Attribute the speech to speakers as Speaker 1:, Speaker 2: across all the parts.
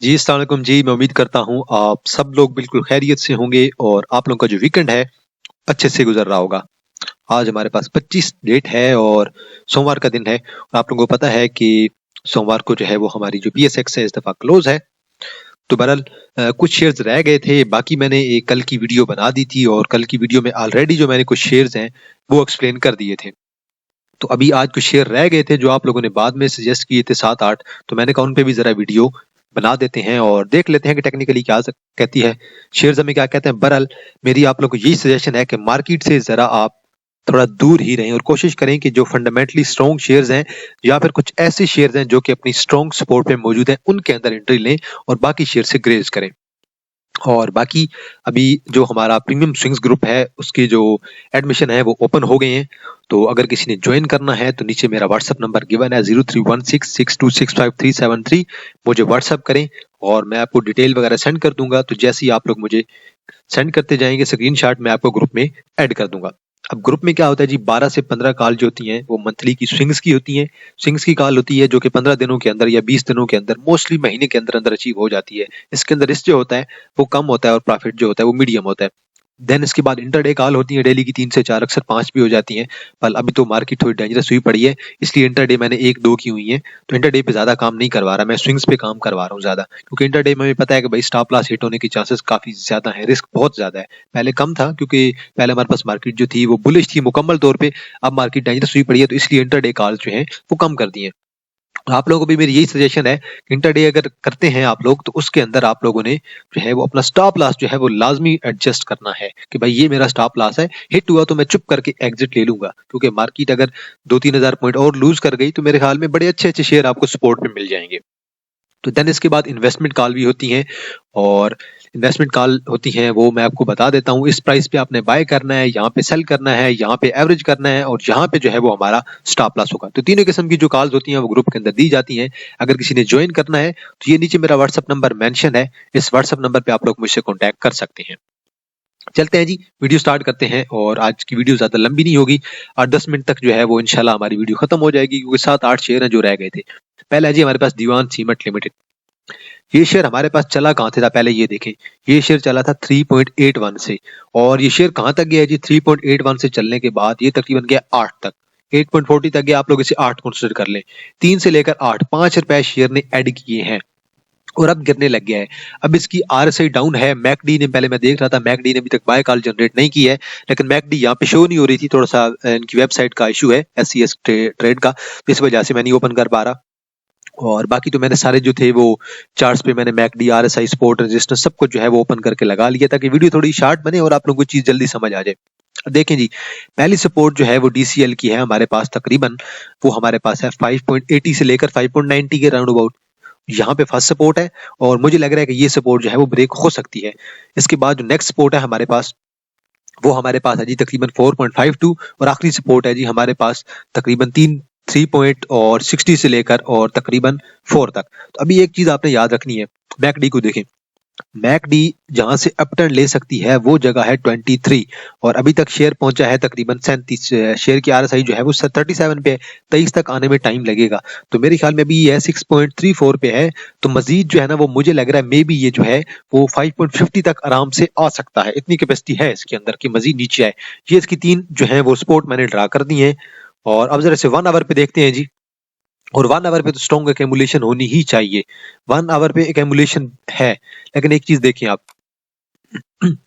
Speaker 1: जी, अस्सलाम वालेकुम जी। मैं उम्मीद करता हूँ आप सब लोग बिल्कुल खैरियत से होंगे और आप लोगों का जो वीकेंड है अच्छे से गुजर रहा होगा। आज हमारे पास 25 डेट है और सोमवार का दिन है। और आप लोगों को पता है कि सोमवार को जो है वो हमारी जो पीएसएक्स है इस दफा क्लोज है। तो बहरहाल कुछ शेयर्स रह गए थे, बाकी मैंने एक कल की वीडियो बना दी थी और कल की वीडियो में ऑलरेडी जो मैंने कुछ शेयर्स हैं वो एक्सप्लेन कर दिए थे। तो अभी आज कुछ शेयर रह गए थे जो आप लोगों ने बाद में सजेस्ट किए थे 7-8, तो मैंने कहा उन पे भी जरा वीडियो बना देते हैं और देख लेते हैं कि टेक्निकली क्या कहती है, शेयर्स हमें क्या कहते हैं। बहरहाल मेरी आप लोगों को यही सजेशन है कि मार्केट से जरा आप थोड़ा दूर ही रहें और कोशिश करें कि जो फंडामेंटली स्ट्रॉन्ग शेयर्स हैं या फिर कुछ ऐसे शेयर्स हैं जो कि अपनी स्ट्रॉन्ग सपोर्ट पे मौजूद हैं उनके अंदर एंट्री लें और बाकी शेयर से ग्रेज करें। और बाकी अभी जो हमारा प्रीमियम स्विंग्स ग्रुप है उसके जो एडमिशन है वो ओपन हो गए हैं। तो अगर किसी ने ज्वाइन करना है तो नीचे मेरा व्हाट्सअप नंबर गिवन है 0316626537 मुझे व्हाट्सअप करें और मैं आपको डिटेल वगैरह सेंड कर दूंगा। तो जैसे ही आप लोग मुझे सेंड करते जाएंगे स्क्रीनशॉट, मैं आपको ग्रुप में ऐड कर दूंगा। अब ग्रुप में क्या होता है जी, 12 से 15 कॉल जो होती हैं वो मंथली की स्विंग्स की होती हैं। स्विंग्स की कॉल होती है जो कि 15 दिनों के अंदर या 20 दिनों के अंदर, मोस्टली महीने के अंदर अंदर अचीव हो जाती है। इसके अंदर रिस्क जो होता है वो कम होता है और प्रॉफिट जो होता है वो मीडियम होता है। देन इसके बाद इंटरडे कॉल होती है, डेली की 3 से 4, अक्सर 5 भी हो जाती हैं। पर अभी तो मार्केट थोड़ी डेंजरस हुई पड़ी है, इसलिए इंटरडे मैंने 1-2 की हुई हैं। तो इंटरडे पे ज्यादा काम नहीं करवा रहा, मैं स्विंग्स पे काम करवा रहा हूँ ज्यादा, क्योंकि इंटरडे में भी पता है कि भाई स्टॉप लॉस हिट होने की चांसेस काफी ज्यादा है, रिस्क बहुत ज्यादा है। पहले कम था क्योंकि पहले हमारे पास मार्केट जो थी वो बुलिश थी मुकम्मल तौर पे। अब मार्केट डेंजरस हुई पड़ी है तो इसलिए इंटरडे कॉल जो है वो कम कर दिए। आप लोगों को भी मेरी यही सजेशन है कि इंटरडे अगर करते हैं आप लोग तो उसके अंदर आप लोगों ने जो है वो अपना स्टॉप लॉस जो है वो लाजमी एडजस्ट करना है कि भाई ये मेरा स्टॉप लॉस है, हिट हुआ तो मैं चुप करके एग्जिट ले लूंगा, क्योंकि मार्केट अगर 2-3 हजार पॉइंट और लूज कर गई तो मेरे ख्याल में बड़े अच्छे अच्छे शेयर आपको सपोर्ट में मिल जाएंगे। तो देन इसके बाद इन्वेस्टमेंट कॉल भी होती हैं और इन्वेस्टमेंट कॉल होती हैं वो मैं आपको बता देता हूँ। इस प्राइस पे आपने बाय करना है, यहाँ पे सेल करना है, यहाँ पे एवरेज करना है और यहाँ पे जो है वो हमारा स्टॉप लॉस होगा। तो तीनों किस्म की जो कॉल्स होती हैं वो ग्रुप के अंदर दी जाती हैं। अगर किसी ने ज्वाइन करना है तो ये नीचे मेरा व्हाट्सअप नंबर मेंशन है, इस व्हाट्सअप नंबर पे आप लोग मुझसे कॉन्टैक्ट कर सकते हैं। चलते हैं जी, वीडियो स्टार्ट करते हैं और आज की वीडियो ज्यादा लंबी नहीं होगी, 8-10 मिनट तक जो है वो इंशाल्लाह हमारी वीडियो खत्म हो जाएगी, क्योंकि 7-8 शेयर हैं जो रह गए थे। पहला है जी हमारे पास दीवान सीमेंट लिमिटेड। ये शेयर हमारे पास चला कहाँ से था, पहले ये देखें। ये शेयर चला था 3.81 से और ये शेयर कहाँ तक गया जी, 3.81 से चलने के बाद ये तकरीबन गया 8 तक, 8.40 तक गया। आप लोग इसे 8 कंसिडर कर लें, 3 से लेकर 8, 5 रुपए शेयर ने ऐड किए हैं और अब गिरने लग गया है। अब इसकी आरएसआई डाउन है। मैकडी ने, पहले मैं देख रहा था मैकडी ने अभी तक बाय कॉल जनरेट नहीं की है, लेकिन मैकडी यहाँ पे शो नहीं हो रही थी, थोड़ा सा इनकी वेबसाइट का इशू है एससीएस ट्रेड का, तो इस वजह से मैं नहीं ओपन कर पा रहा। और बाकी तो मैंने सारे जो थे वो चार्ट्स पे मैंने मैकडी, आरएसआई, सपोर्ट, रेजिस्टेंस सब कुछ जो है वो ओपन करके लगा लिया ताकि वीडियो थोड़ी शार्ट बने और आप लोगों को चीज जल्दी समझ आ जाए। देखें जी, पहली सपोर्ट जो है वो डीसीएल की है हमारे पास, तकरीबन वो हमारे पास है 5.80 से लेकर 5.90 के राउंड अबाउट। यहाँ पे फर्स्ट सपोर्ट है और मुझे लग रहा है कि ये सपोर्ट जो है वो ब्रेक हो सकती है। इसके बाद जो नेक्स्ट सपोर्ट है हमारे पास वो हमारे पास है जी तकरीबन 4.52 और आखिरी सपोर्ट है जी हमारे पास तकरीबन 3 पॉइंट और 60 से लेकर और तकरीबन 4 तक। तो अभी एक चीज आपने याद रखनी है, मैकडी को देखें। मैकडी जहां से अपटर्न ले सकती है वो जगह है 23 और अभी तक शेयर पहुंचा है तकरीबन 37। शेयर की आरएसआई जो है वो 37 पे है, 23 तक आने में टाइम लगेगा। तो मेरे ख्याल में अभी ये 6.34 पे है, तो मजीद जो है ना वो मुझे लग रहा है मे बी ये जो है वो 5.50 तक आराम से आ सकता है, इतनी कैपेसिटी है इसके अंदर कि मजीद नीचे आए। ये इसकी 3 जो है वो सपोर्ट मैंने ड्रा कर दी है। और अब जरा से 1 आवर पे देखते हैं जी, और 1 आवर पे तो स्ट्रॉन्ग एक्यूमुलेशन होनी ही चाहिए। 1 आवर पे एक्यूमुलेशन है, लेकिन एक चीज देखें आप,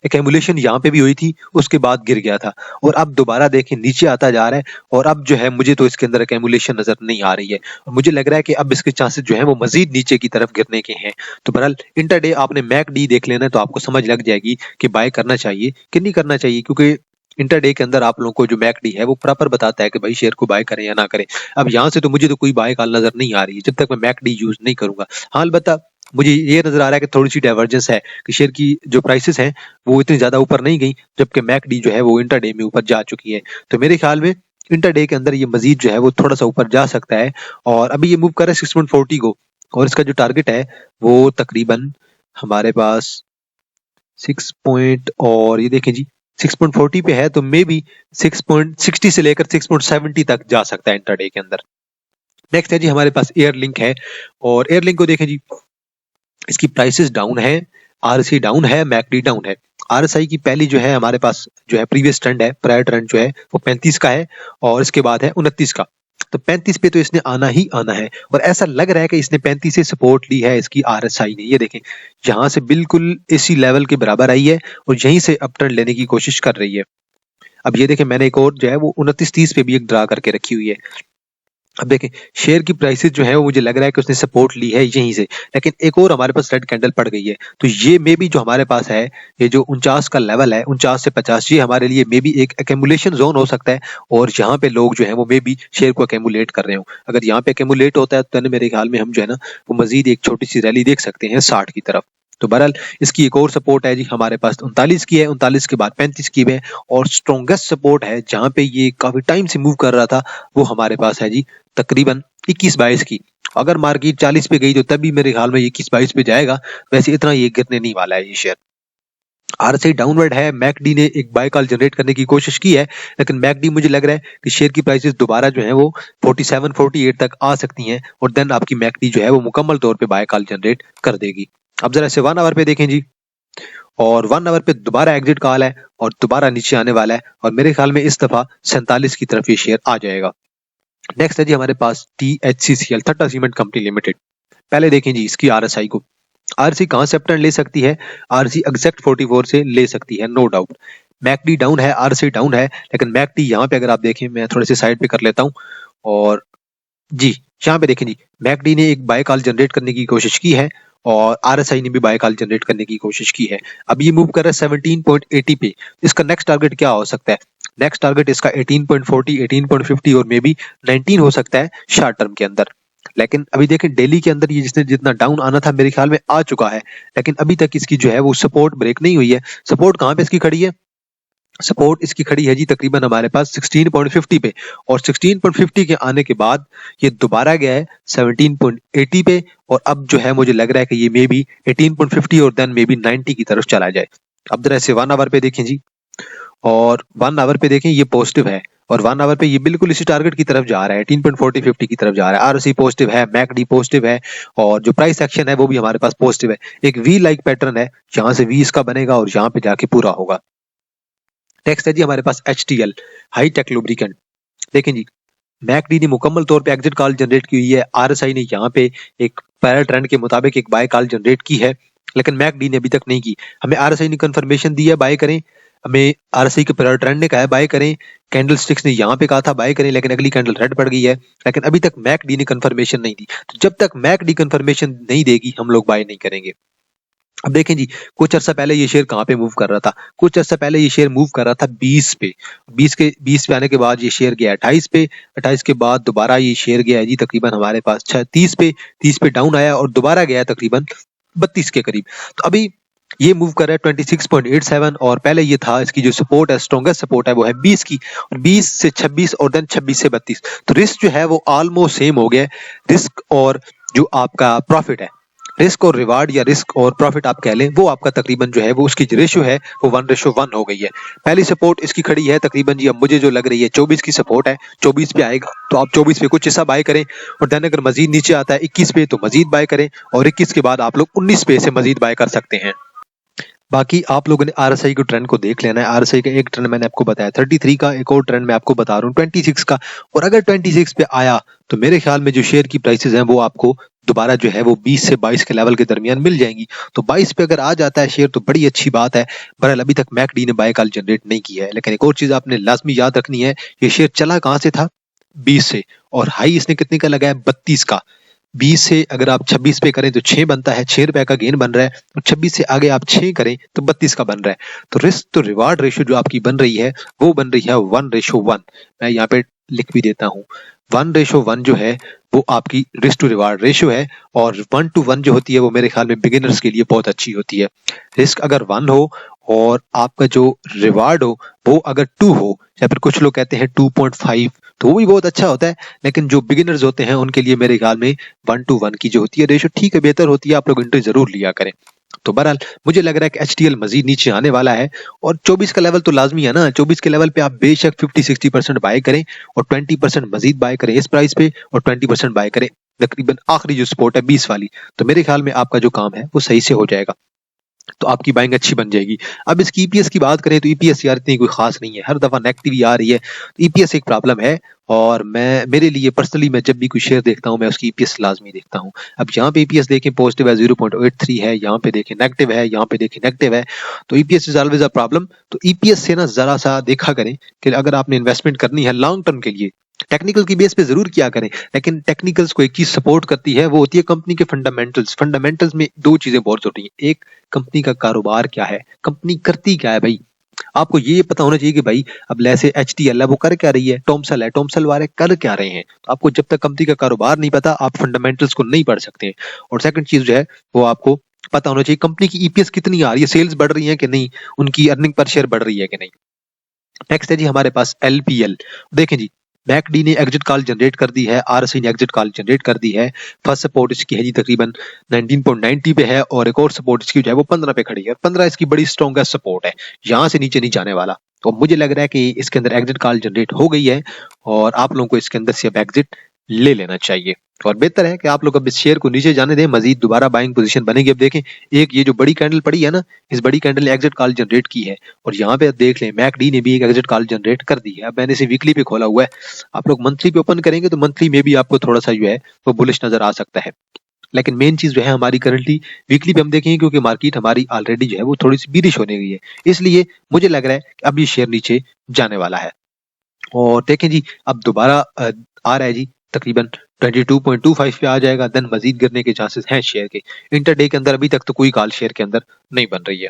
Speaker 1: एक्यूमुलेशन यहाँ पे भी हुई थी, उसके बाद गिर गया था और अब दोबारा देखें नीचे आता जा रहा है और अब जो है मुझे तो इसके अंदर एक्यूमुलेशन नजर नहीं आ रही है और मुझे लग रहा है कि अब इसके चांसेस जो है वो मजीद नीचे की तरफ गिरने के हैं। तो बहरहाल इंटरडे आपने मैक डी देख लेना है तो आपको समझ लग जाएगी कि बाय करना चाहिए कि नहीं करना चाहिए, क्योंकि इंटरडे के अंदर आप लोगों को जो मैकडी है वो प्रॉपर बताता है कि भाई शेयर को बाय करें या ना करें। अब यहाँ से तो मुझे तो कोई बाय कॉल नजर नहीं आ रही है जब तक मैं मैकडी यूज नहीं करूंगा। हाँ, अलबत्ता मुझे ये नजर आ रहा है कि थोड़ी सी डाइवर्जेंस है कि शेयर की जो प्राइसेस हैं वो इतनी ज्यादा ऊपर नहीं गई, जबकि मैकडी जो है वो इंटरडे में ऊपर जा चुकी है। तो मेरे ख्याल में इंटरडे के अंदर ये मजीद जो है वो थोड़ा सा ऊपर जा सकता है और अभी ये मूव कर रहा है 6.40 को और इसका जो टारगेट है वो तकरीबन हमारे पास 6 पॉइंट, और ये देखें जी 6.40 पे है, तो मे बी 6.60 से लेकर 6.70 तक जा सकता है इंटरडे के अंदर। नेक्स्ट है जी हमारे पास एयर लिंक है और एयर लिंक को देखें जी, इसकी प्राइसेस डाउन है, आरएसआई डाउन है, मैकडी डाउन है। आरएसआई की पहली जो है हमारे पास जो है प्रीवियस ट्रेंड है, प्रायर ट्रेंड जो है वो 35 का है और इसके बाद है 29 का। तो 35 पे तो इसने आना ही आना है और ऐसा लग रहा है कि इसने 35 से सपोर्ट ली है इसकी आरएसआई ने। ये देखें यहाँ से बिल्कुल इसी लेवल के बराबर आई है और यहीं से अप ट्रेंड लेने की कोशिश कर रही है। अब ये देखें मैंने एक और जो है वो 29.30 पे भी एक ड्रा करके रखी हुई है। अब देखें शेयर की प्राइसेस जो है वो मुझे लग रहा है कि उसने सपोर्ट ली है यहीं से, लेकिन एक और हमारे पास रेड कैंडल पड़ गई है। तो ये मे बी जो हमारे पास है ये जो 49 का लेवल है, 49 से 50, ये हमारे लिए मे बी एक एक्यूमुलेशन जोन हो सकता है और यहाँ पे लोग जो है वो मे बी शेयर को एक्यूमुलेट कर रहे हो। अगर यहाँ पे एक्यूमुलेट होता है तो मेरे ख्याल में हम जो है ना वो मजीद एक छोटी सी रैली देख सकते हैं 60 की तरफ। तो बहरहाल इसकी एक और सपोर्ट है जी हमारे पास 39 की है, 39 के बाद 35 की है और स्ट्रॉन्गेस्ट सपोर्ट है जहां पे ये काफी टाइम से मूव कर रहा था वो हमारे पास है जी तकरीबन 21-22 की। अगर मार्केट 40 पे गई तो तभी मेरे ख्याल में 21-22 पे जाएगा, वैसे इतना ये गिरने नहीं वाला है ये शेयर। आरएसआई डाउनवर्ड है, मैकडी ने एक बाय कॉल जनरेट करने की कोशिश की है, लेकिन मैकडी मुझे लग रहा है कि शेयर की प्राइसेस दोबारा जो है वो 47-48 तक आ सकती हैं और देन आपकी मैकडी जो है वो मुकम्मल तौर पे बाय कॉल जनरेट कर देगी। अब जरा से 1 आवर पे देखें जी, और 1 आवर पे दोबारा एग्जिट कॉल है और दोबारा नीचे आने वाला है और मेरे ख्याल में इस दफा 47 की तरफ ये शेयर आ जाएगा। नेक्स्ट है जी हमारे पास THCCL, Tata cement company limited. पहले देखें जी इसकी आरएसआई को, आरसी कहां से अपटर्न ले सकती है, आरसी एग्जैक्ट 44 से ले सकती है नो डाउट। मैकडी डाउन है, आरसी डाउन है, लेकिन मैकडी यहाँ पे अगर आप देखें, मैं थोड़े से साइड पे कर लेता हूँ और जी यहाँ पे देखें जी मैकडी ने एक बाय कॉल जनरेट करने की कोशिश की है और आरएसआई ने भी बाय कॉल जनरेट करने की कोशिश की है। अब ये मूव कर रहा है 17.80 पे। इसका नेक्स्ट टारगेट क्या हो सकता है, नेक्स्ट टारगेट इसका 18.40, 18.50 और मे बी 19 हो सकता है शॉर्ट टर्म के अंदर। लेकिन अभी देखें डेली के अंदर ये जिसने जितना डाउन आना था मेरे ख्याल में आ चुका है, लेकिन अभी तक इसकी जो है वो सपोर्ट ब्रेक नहीं हुई है। सपोर्ट कहां पे इसकी खड़ी है, सपोर्ट इसकी खड़ी है जी तकरीबन हमारे पास 16.50 पे और 16.50 के आने के बाद ये दोबारा गया है 17.80 पे और अब जो है मुझे लग रहा है कि ये मे बी 18.50 और देन मे बी 90 की तरफ चला जाए। अब जरा से 1 आवर पे देखें जी, और 1 आवर पे देखें ये पॉजिटिव है और 1 आवर पे ये बिल्कुल इसी टारगेट की तरफ जा रहा है, 18.40-50 की तरफ जा रहा है। आरसी पॉजिटिव है, मैकडी पॉजिटिव है और जो प्राइस एक्शन है वो भी हमारे पास पॉजिटिव है। एक वी लाइक पैटर्न है, जहां से वी इसका बनेगा और यहाँ पे जाके पूरा होगा। नेक्स्ट है जी हमारे पास HTL, हाई टेक लुब्रिकेंट। देखें जी मैकडी ने मुकम्मल तौर पे एग्जिट कॉल जनरेट की हुई है, आरएसआई ने यहाँ पे एक पैरल ट्रेंड के मुताबिक एक बाय कॉल जनरेट की है, लेकिन मैकडी ने अभी तक नहीं की। हमें आरएसआई ने कंफर्मेशन दी है बाय करें, हमें आरएसआई के पैरल ट्रेंड ने कहा है बाय करें, कैंडल स्टिक्स ने यहाँ पे कहा था बाय करें, लेकिन अगली कैंडल रेड पड़ गई है, लेकिन अभी तक मैकडी ने कंफर्मेशन नहीं दी। तो जब तक मैकडी कंफर्मेशन नहीं देगी हम लोग बाय नहीं करेंगे। अब देखें जी कुछ अर्सा पहले ये शेयर कहाँ पे मूव कर रहा था, कुछ अर्सा पहले ये शेयर मूव कर रहा था 20 पे, 20 पे आने के बाद ये शेयर गया 28 पे, 28 के बाद दोबारा ये शेयर गया है जी तकरीबन हमारे पास 30 पे, 30 पे डाउन आया और दोबारा गया तकरीबन 32 के करीब। तो अभी ये मूव कर रहा है 26.87 और पहले ये था इसकी जो सपोर्ट है, स्ट्रॉन्गेस्ट सपोर्ट है वो है 20 की और 20 से 26 और देन 26 से 32। तो रिस्क जो है वो ऑलमोस्ट सेम हो गया, रिस्क और जो आपका प्रॉफिट है, रिस्क और रिवार्ड या रिस्क और प्रॉफिट आप कह लें, वो आपका तकरीबन जो है वो उसकी रेशियो है वो 1:1 हो गई है। पहली सपोर्ट इसकी खड़ी है तकरीबन जी, अब मुझे जो लग रही है 24 की सपोर्ट है, 24 पे आएगा तो आप 24 पे कुछ हिस्सा बाय करें और देन अगर मजीद नीचे आता है 21 पे तो मजीद बाय करें और 21 के बाद आप लोग 19 पे से मजीद बाय कर सकते हैं। बाकी आप लोगों ने आरएसआई के ट्रेंड को देख लेना है। आरएसआई का एक ट्रेंड मैंने आपको बताया 33 का, एक और ट्रेंड मैं आपको बता रहा हूँ 26 का, और अगर 26 पे आया तो मेरे ख्याल में जो शेयर की प्राइसेस हैं वो आपको दोबारा जो है वो 20 से 22 के लेवल के दरमियान मिल जाएंगी। तो 22 पे अगर आ जाता है शेयर तो बड़ी अच्छी बात है। बहरहाल अभी तक मैकडी ने बाय कॉल जनरेट नहीं किया है, लेकिन एक और चीज आपने लाजमी याद रखनी है, ये शेयर चला कहां से था, 20 से, और हाई इसने कितने का लगाया, 32 का। 20 से अगर आप 26 पे करें तो 6 बनता है, 6 रुपए का गेन बन रहा है, और 26 से आगे आप 6 करें तो 32 का बन रहा है। तो रिस्क तो रिवार्ड रेशियो जो आपकी बन रही है वो बन रही है 1:1। मैं यहाँ पे लिख भी देता हूँ 1:1 जो है वो आपकी रिस्क टू रिवार्ड रेशियो है, और 1:1 जो होती है वो मेरे ख्याल में बिगिनर्स के लिए बहुत अच्छी होती है। रिस्क अगर 1 हो और आपका जो रिवार्ड हो वो अगर 2 हो, या फिर कुछ लोग कहते हैं 2.5, तो वो भी बहुत अच्छा होता है, लेकिन जो बिगिनर्स होते हैं उनके लिए मेरे ख्याल में 1:1 की जो होती है रेशियो ठीक है, बेहतर होती है, आप लोग एंट्री जरूर लिया करें। तो बहरहाल मुझे लग रहा है कि HTL मजीद नीचे आने वाला है, और 24 का लेवल तो लाजमी है ना, 24 के लेवल पे आप बेशक 50-60% बाय करें और 20% मजीद बाय करें इस प्राइस पे और 20% बाय करें तकरीबन आखिरी जो सपोर्ट है 20 वाली, तो मेरे ख्याल में आपका जो काम है वो सही से हो जाएगा, तो आपकी बाइंग अच्छी बन जाएगी। अब इसकी ईपीएस की बात करें तो ईपीएस यार इतनी कोई खास नहीं है, हर दफा नेगेटिव ही आ रही है, तो ईपीएस एक प्रॉब्लम है। और मेरे लिए पर्सनली मैं जब भी कोई शेयर देखता हूं मैं उसकी ईपीएस लाजमी देखता हूं। अब यहाँ पे ईपीएस देखें पॉजिटिव है 0.83 है, यहाँ पे देखें नेगेटिव है, यहाँ पे देखें नेगेटिव है, तो EPS is always a problem. तो ईपीएस से ना जरा सा देखा करें कि अगर आपने इन्वेस्टमेंट करनी है लॉन्ग टर्म के लिए, टेक्निकल की बेस पे जरूर किया करें, लेकिन टेक्निकल्स को एक चीज सपोर्ट करती है, वो होती है कंपनी के फंडामेंटल्स। फंडामेंटल्स में दो चीजें बहुत जरूरी हैं, एक कंपनी का कारोबार क्या है, कंपनी करती क्या है भाई, आपको ये पता होना चाहिए कि भाई अब जैसे एचटीएल है वो कर क्या रही है, टॉमसल है, टॉमसल वाले कर क्या रहे हैं। तो आपको जब तक कंपनी का कारोबार नहीं पता आप फंडामेंटल्स को नहीं पढ़ सकते। और सेकंड चीज जो है वो आपको पता होना चाहिए कंपनी की ईपीएस कितनी आ रही है, सेल्स बढ़ रही है कि नहीं, उनकी अर्निंग पर शेयर बढ़ रही है कि नहीं। नेक्स्ट है जी हमारे पास एलपीएल। देखें जी मैकडी ने एग्जिट कॉल जनरेट कर दी है, आरएसआई ने एग्जिट कॉल जनरेट कर दी है। फर्स्ट सपोर्ट इसकी है जी तकरीबन 19.90 पे है, और एक और सपोर्ट इसकी जो है वो 15 पे खड़ी है। 15 इसकी बड़ी स्ट्रॉन्गेस्ट सपोर्ट है, यहाँ से नीचे नहीं जाने वाला। तो मुझे लग रहा है कि इसके अंदर एग्जिट कॉल जनरेट हो गई है और आप लोगों को इसके अंदर से अब एग्जिट ले लेना चाहिए, और बेहतर है कि आप लोग अब इस शेयर को नीचे जाने दें, मजीद दोबारा बाइंग पोजीशन बनेगी। अब देखें एक ये जो बड़ी कैंडल पड़ी है ना, इस बड़ी कैंडल ने एग्जिट कॉल जनरेट की है, और यहाँ पे देख लें मैकडी ने भी एक एग्जिट कॉल जनरेट कर दी है। अब मैंने इसे वीकली पे खोला हुआ है, आप लोग मंथली पे ओपन करेंगे तो मंथली में भी आपको थोड़ा सा जो है वो बुलिश नजर आ सकता है, लेकिन मेन चीज जो है हमारी करंटली वीकली पे हम देखेंगे, क्योंकि मार्केट हमारी ऑलरेडी जो है वो थोड़ी सी बीरिश होने गई है, इसलिए मुझे लग रहा है कि अब ये शेयर नीचे जाने वाला है। और देखें जी अब दोबारा आ रहा है जी तकरीबन 22.25 पे आ जाएगा, देन मजीद गिरने के चांसेस हैं शेयर के। इंटरडे के अंदर अभी तक तो कोई कॉल शेयर के अंदर नहीं बन रही है।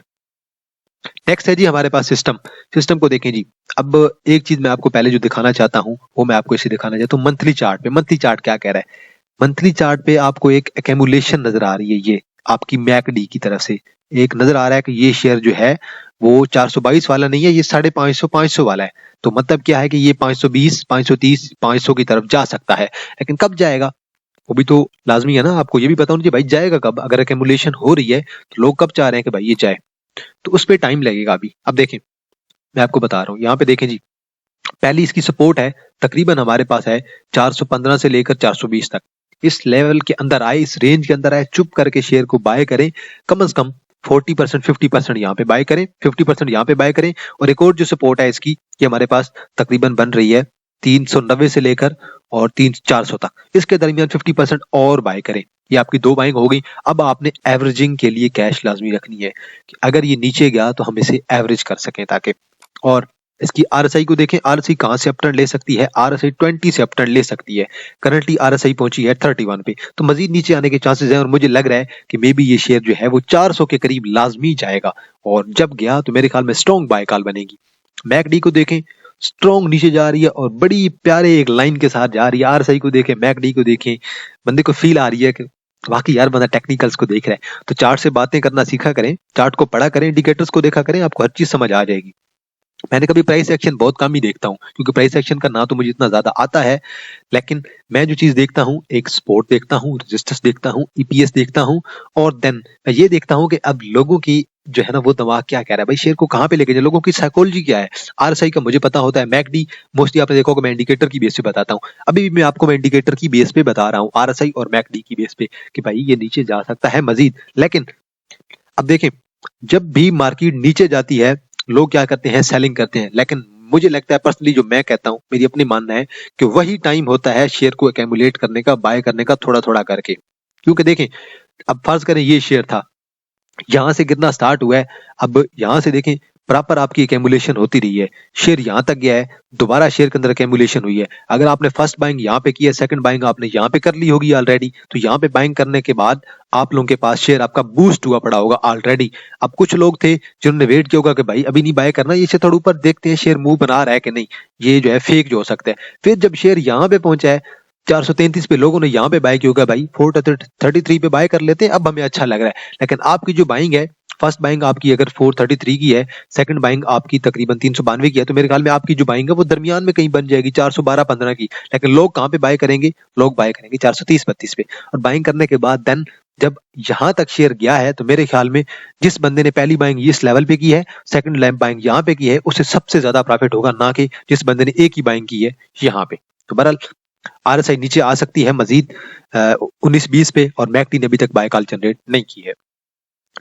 Speaker 1: नेक्स्ट है जी हमारे पास सिस्टम। सिस्टम को देखें जी, अब एक चीज मैं आपको पहले जो दिखाना चाहता हूं वो मैं आपको इसे दिखाना चाहता हूँ मंथली चार्ट पे। मंथली चार्ट क्या कह रहा है, मंथली चार्ट पे आपको एक एक्यूमुलेशन नजर आ रही है, ये आपकी मैकडी की तरफ से एक नजर आ रहा है कि ये शेयर जो है वो 422 वाला नहीं है, ये 550 500 वाला है। तो मतलब क्या है कि ये 520 530 500 की तरफ जा सकता है, लेकिन कब जाएगा वो भी तो लाजमी है ना, आपको ये भी पता होना चाहिए भाई जाएगा कब। अगर एक्यूमुलेशन हो रही है तो लोग कब चाह रहे हैं कि भाई ये जाए, तो उस पर टाइम लगेगा अभी। अब देखें मैं आपको बता रहा हूँ, यहाँ पे देखें जी पहली इसकी सपोर्ट है तकरीबन हमारे पास है 415 से लेकर 420 तक। इस लेवल के अंदर आए, इस रेंज के अंदर आए, चुप करके शेयर को बाय करें, कम से कम 40% 50% यहाँ पे बाय करें, 50% यहाँ पे बाय करें। और एक और जो सपोर्ट है इसकी कि हमारे पास तकरीबन बन रही है 390 से लेकर और 400 तक, इसके दरमियान 50% और बाय करें। ये आपकी दो बाइंग हो गई। अब आपने एवरेजिंग के लिए कैश लाजमी रखनी है कि अगर ये नीचे गया तो हम इसे एवरेज कर सकें ताकि। और इसकी आरएसआई को देखें, आरएसआई कहां से अपटर्न ले सकती है, आरएसआई 20 से अपटर्न ले सकती है। करंटली आरएसआई पहुंची है 31 पे, तो मजीद नीचे आने के चांसेस हैं, और मुझे लग रहा है कि मे बी ये शेयर जो है वो 400 के करीब लाजमी जाएगा, और जब गया तो मेरे ख्याल में स्ट्रॉन्ग बाय कॉल बनेगी। मैकडी को देखें स्ट्रॉन्ग नीचे जा रही है और बड़ी प्यारे एक लाइन के साथ जा रही है। आरएसआई को देखें, मैकडी को देखें, बंदे को फील आ रही है कि बाकी यार बंदा टेक्निकल्स को देख रहा है। तो चार्ट से बातें करना सीखा करें, चार्ट को पढ़ा करें, इंडिकेटर्स को देखा करें, आपको हर चीज समझ आ जाएगी। मैंने कभी प्राइस एक्शन बहुत कम ही देखता हूँ, क्योंकि प्राइस एक्शन का ना तो मुझे इतना ज्यादा आता है, लेकिन मैं जो चीज देखता हूँ एक सपोर्ट देखता हूँ, रेजिस्टेंस देखता हूँ, ईपीएस देखता हूँ, और देन मैं ये देखता हूँ कि अब लोगों की जो है ना वो दिमाग क्या कह रहा है भाई, शेयर को कहाँ पे लेके जाए, लोगों की साइकोलॉजी क्या है। आरएसआई का मुझे पता होता है, मैकडी मोस्टली आपने देखा होगा मैं इंडिकेटर की बेस पे बताता हूँ। अभी भी मैं आपको इंडिकेटर की बेस पे बता रहा हूँ, आरएसआई और मैकडी की बेस पे कि भाई ये नीचे जा सकता है मजीद। लेकिन अब देखें जब भी मार्केट नीचे जाती है लोग क्या करते हैं, सेलिंग करते हैं, लेकिन मुझे लगता है पर्सनली जो मैं कहता हूं, मेरी अपनी मानना है कि वही टाइम होता है शेयर को एक्यूमुलेट करने का, बाय करने का, थोड़ा थोड़ा करके। क्योंकि देखें अब फर्ज करें ये शेयर था, यहां से गिरना स्टार्ट हुआ है, अब यहां से देखें प्रॉपर आपकी एक्यूमुलेशन होती रही है, शेयर यहां तक गया है, दोबारा शेयर के अंदर एक्यूमुलेशन हुई है। अगर आपने फर्स्ट बाइंग यहां पे की है, सेकंड बाइंग आपने यहां पे कर ली होगी ऑलरेडी, तो यहां पे बाइंग करने के बाद आप लोगों के पास शेयर आपका बूस्ट हुआ पड़ा होगा ऑलरेडी। अब कुछ लोग थे जिन्होंने वेट किया होगा कि भाई अभी नहीं बाय करना, ये शेयर थोड़ा ऊपर देखते हैं शेयर मूव बना रहा है कि नहीं, ये जो है फेक जो हो सकता है। फिर जब शेयर यहाँ पे पहुंचा है 433 पे, लोगों ने यहाँ पे बाय किया होगा भाई 433 पे बाय कर लेते हैं, अब हमें अच्छा लग रहा है। लेकिन आपकी जो बाइंग है, फर्स्ट बाइंग आपकी अगर 433 की है, सेकंड बाइंग आपकी तकरीबन 392 की है, तो मेरे ख्याल में आपकी जो बाइंग है वो दरमियान में कहीं बन जाएगी 412-15 की। लेकिन लोग कहाँ पे बाय करेंगे, लोग बाय करेंगे 430-32 पे, और बाइंग करने के बाद देन जब यहां तक शेयर गया है तो मेरे ख्याल में जिस बंदे ने पहली बाइंग इस लेवल पे की है, सेकंड बाइंग यहाँ पे की है, उससे सबसे ज्यादा प्रॉफिट होगा, ना कि जिस बंदे ने एक ही बाइंग की है यहाँ पे। तो बहरहाल RSI नीचे आ सकती है मजीद 19-20 पे, और मैकडी ने अभी तक बाय कॉल जनरेट नहीं की है।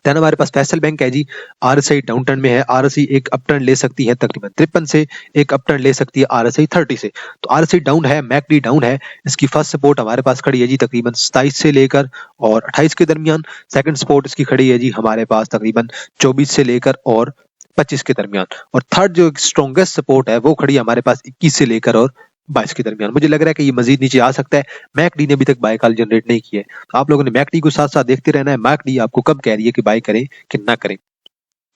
Speaker 1: देन हमारे पास फैसल बैंक है जी, RSI डाउन टर्न में है, RSI एक अप टर्न ले सकती है तकरीबन 53 से, एक अप टर्न ले सकती है RSI 30 से। तो RSI डाउन है, मैकडी डाउन है। इसकी फर्स्ट सपोर्ट हमारे पास खड़ी है जी तकरीबन 27 से लेकर और 28 के दरमियान। सेकंड सपोर्ट इसकी खड़ी है जी हमारे पास तकरीबन 24 से लेकर और 25 के दरमियान, और थर्ड जो स्ट्रॉन्गेस्ट सपोर्ट है वो खड़ी है हमारे पास 21 से लेकर और 22 के दरमियान। मुझे लग रहा है कि ये मजीद नीचे आ सकता है। मैकडी ने अभी तक बाय कॉल जनरेट नहीं की है, तो आप लोगों ने मैकडी को साथ साथ देखते रहना है। मैकडी आपको कब कह रही है कि बाय करें कि ना करें।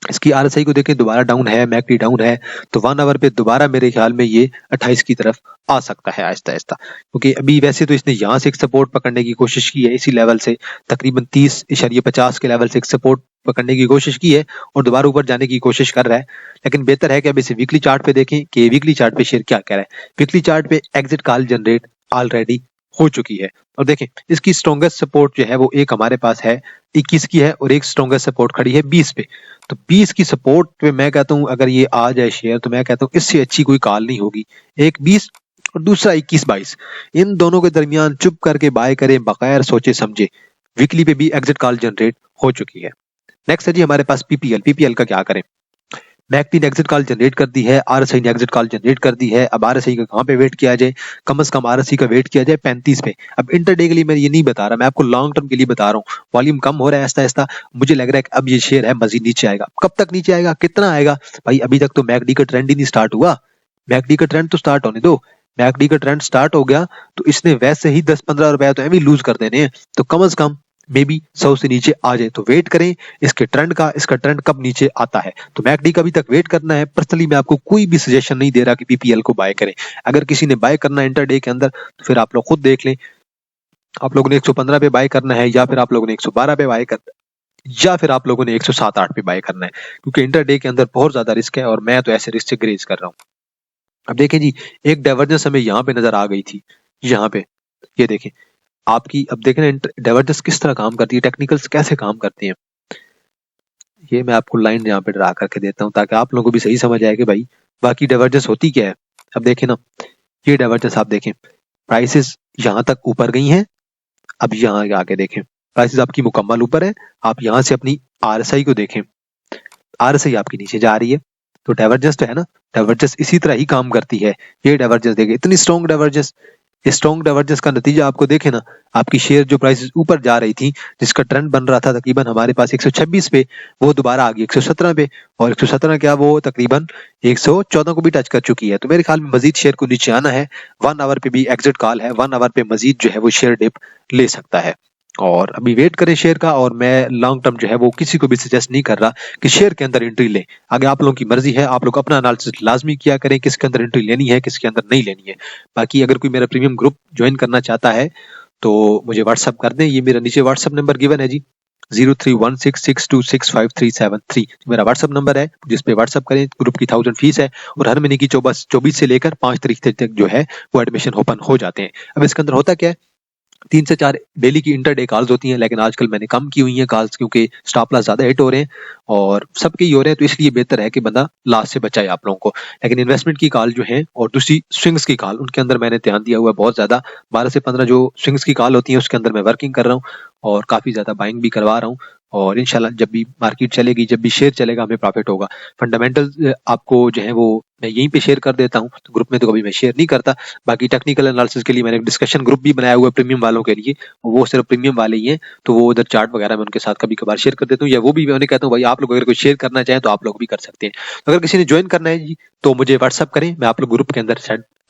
Speaker 1: इसकी RSI को देखें, दोबारा डाउन है, मैकडी डाउन है, तो 1 आवर पे दोबारा मेरे ख्याल में ये 28 की तरफ आ सकता है आहिस्ता आहिस्ता, क्योंकि अभी वैसे तो इसने यहाँ से एक सपोर्ट पकड़ने की कोशिश की है, इसी लेवल से तकरीबन 30.50 के लेवल से एक सपोर्ट पकड़ने की कोशिश की है और दोबारा ऊपर जाने की कोशिश कर रहा है। लेकिन बेहतर है कि अब इसे वीकली चार्ट पे देखें कि वीकली चार्ट पे शेयर क्या कह रहा है। वीकली चार्ट पे एग्जिट कॉल जनरेट ऑलरेडी हो चुकी है, और देखें इसकी स्ट्रॉन्गेस्ट सपोर्ट जो है वो एक हमारे पास है 21 की है, और एक स्ट्रॉन्गेस्ट सपोर्ट खड़ी है 20 पे। तो 20 की सपोर्ट पे मैं कहता हूं अगर ये आ जाए शेयर, तो मैं कहता हूं इससे अच्छी कोई कॉल नहीं होगी। एक 20 और दूसरा 21-22, इन दोनों के दरमियान चुप करके बाय करें बगैर सोचे समझे। वीकली पे भी एग्जिट कॉल जनरेट हो चुकी है। नेक्स्ट है जी हमारे पास PPL का क्या करें। मैकडी ने एग्जिट कॉल जनरेट कर दी है, RSI ने एग्जिट कॉल जनरेट कर दी है। अब RSI का कहां पे वेट किया जाए, कम से कम RSI का वेट किया जाए 35 पे। अब इंटरडे के लिए मैं ये नहीं बता रहा, मैं आपको लॉन्ग टर्म के लिए बता रहा हूँ। वॉल्यूम कम हो रहा है आहिस्ता आहिस्ता, मुझे लग रहा है कि अब ये शेयर है मजीद नीचे आएगा। कब तक नीचे आएगा, कितना आएगा भाई, अभी तक तो मैकडी का ट्रेंड ही नहीं स्टार्ट हुआ। मैकडी का ट्रेंड तो स्टार्ट होने दो। मैकडी का ट्रेंड स्टार्ट हो गया तो इसने वैसे ही 10-15 रुपए तो एवं लूज कर देने हैं, तो कम से कम मे बी 100 से नीचे आ जाए। तो वेट करें इसके ट्रेंड का, इसका ट्रेंड कब नीचे आता है। तो मैकडी का अभी तक वेट करना है। पर्सनली मैं आपको कोई भी सजेशन नहीं दे रहा कि PPL को बाय करें। अगर किसी ने बाय करना है इंटरडे के अंदर तो फिर आप लोग खुद देख लें, आप लोगों ने 115 पे बाय करना है, या फिर आप लोगों ने 112 पे बाय करना है, या फिर आप लोगों ने 107-8 पे बाय करना है, क्योंकि इंटरडे के अंदर बहुत ज्यादा रिस्क है और मैं तो ऐसे रिस्क से ग्रेज कर रहा हूँ। अब देखें जी, एक डाइवर्जेंस हमें यहाँ पे नजर आ गई थी, यहाँ पे ये देखें आपकी। अब देखें ना डाइवर्जेंस किस तरह काम करती है, टेक्निकल्स कैसे काम करती हैं। ये मैं आपको लाइन यहाँ पे ड्रा करके देता हूँ ताकि आप लोगों को भी सही समझ आए कि भाई बाकी डाइवर्जेंस होती क्या है। अब देखें ना, ये डाइवर्जेंस आप देखें, प्राइसेस यहाँ तक ऊपर गई हैं, अब यहाँ आके देखें प्राइसेस आपकी मुकम्मल ऊपर है। आप यहाँ से अपनी RSI को देखें, RSI आपकी नीचे जा रही है, तो डाइवर्जेंस तो है ना, डाइवर्जेंस इसी तरह ही काम करती है। ये डाइवर्जेंस देखें, इतनी स्ट्रॉन्ग डाइवर्जेंस, स्ट्रॉन्ग डाइवर्जेंस का नतीजा आपको देखे ना, आपकी शेयर जो प्राइसेस ऊपर जा रही थी, जिसका ट्रेंड बन रहा था तकरीबन हमारे पास 126 पे, वो दोबारा आ गई 117 पे, और 117 क्या वो तकरीबन 114 को भी टच कर चुकी है। तो मेरे ख्याल में मजीद शेयर को नीचे आना है। 1 आवर पे भी एग्जिट कॉल है, 1 आवर पे मजीद जो है वो शेयर डिप ले सकता है, और अभी वेट करें शेयर का। और मैं लॉन्ग टर्म जो है वो किसी को भी सजेस्ट नहीं कर रहा कि शेयर के अंदर एंट्री लें। आगे आप लोगों की मर्जी है, आप लोग अपना एनालिसिस लाजमी किया करें किसके अंदर एंट्री लेनी है, किसके अंदर नहीं लेनी है। बाकी अगर कोई मेरा प्रीमियम ग्रुप ज्वाइन करना चाहता है तो मुझे व्हाट्सअप कर दें। ये मेरा नीचे व्हाट्सअप नंबर गिवन है जी, 0316626537 मेरा व्हाट्सअप नंबर है, जिस पे व्हाट्सअप करें। ग्रुप की 1000 फीस है, और हर महीने की 24 से लेकर 5 तारीख तक जो है वो एडमिशन ओपन हो जाते हैं। अब इसके अंदर होता क्या है, 3 से 4 डेली की इंटरडे कॉल्स होती हैं, लेकिन आजकल मैंने कम की हुई हैं कॉल्स, क्योंकि स्टॉप लॉस ज्यादा हिट हो रहे हैं और सबके ही हो रहे हैं, तो इसलिए बेहतर है कि बंदा लॉस से बचाए आप लोगों को। लेकिन इन्वेस्टमेंट की कॉल जो है और दूसरी स्विंग्स की कॉल, उनके अंदर मैंने ध्यान दिया हुआ है बहुत ज्यादा। 12 से 15 जो स्विंग्स की कॉल होती है उसके अंदर मैं वर्किंग कर रहा हूँ और काफी ज्यादा बाइंग भी करवा रहा हूँ, और इंशाल्लाह जब भी मार्केट चलेगी, जब भी शेयर चलेगा, हमें प्रॉफिट होगा। फंडामेंटल आपको जो है वो मैं यहीं पे शेयर कर देता हूँ, तो ग्रुप में तो कभी मैं शेयर नहीं करता। बाकी टेक्निकल एनालिसिस के लिए मैंने एक डिस्कशन ग्रुप भी बनाया हुआ है प्रीमियम वालों के लिए, वो सिर्फ प्रीमियम वाले ही हैं, तो वो उधर चार्ट वगैरह मैं उनके साथ कभी कभार शेयर कर देता हूँ, या वो भी मैं उन्हें कहता हूँ भाई आप लोग अगर कोई शेयर करना चाहें तो आप लोग भी कर सकते हैं। तो अगर किसी ने ज्वाइन करना है जी तो मुझे व्हाट्सअप करें, मैं आप लोग ग्रुप के अंदर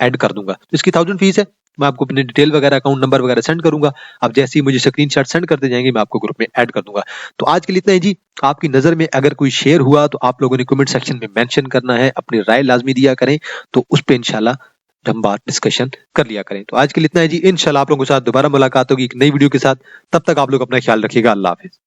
Speaker 1: ऐड कर दूंगा। तो इसकी 1000 फीस है, मैं आपको अपने डिटेल वगैरह अकाउंट नंबर वगैरह सेंड करूंगा। आप जैसे ही मुझे स्क्रीनशॉट सेंड करते जाएंगे मैं आपको ग्रुप में ऐड कर दूंगा। तो आज के लिए इतना ही जी। आपकी नजर में अगर कोई शेयर हुआ तो आप लोगों ने कमेंट सेक्शन में मेंशन करना है, अपनी राय लाजमी दिया करें, तो उस पे इंशाल्लाह हम बात डिस्कशन कर लिया करें। तो आज के लिए इतना है जी, इंशाल्लाह आप लोगों के साथ दोबारा मुलाकात होगी एक नई वीडियो के साथ। तब तक आप लोग अपना ख्याल रखिएगा। अल्लाह हाफिज।